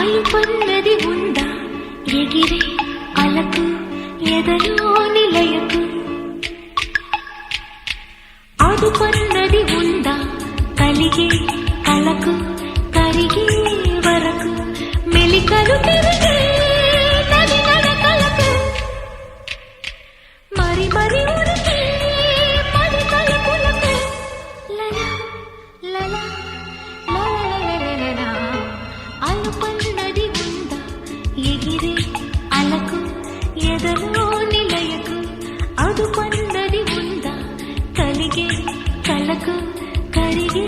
అలుపన్నది ఉందా ఎగిరే అలకు ఎదలో నిలయకు అదుపన్నది ఉందా కలిగే కలకు కరిగే వరకు మెలికలు తిరిగే నది నడకలకు మరి మరి ఉరికి పది తలుపులకు లలా లలా లలా అలుపన్నది ఉందా ఎగిరే అలకు ఎదలో నిలయకు అదుపన్నది ఉందా కలిగే కలకు కరిగే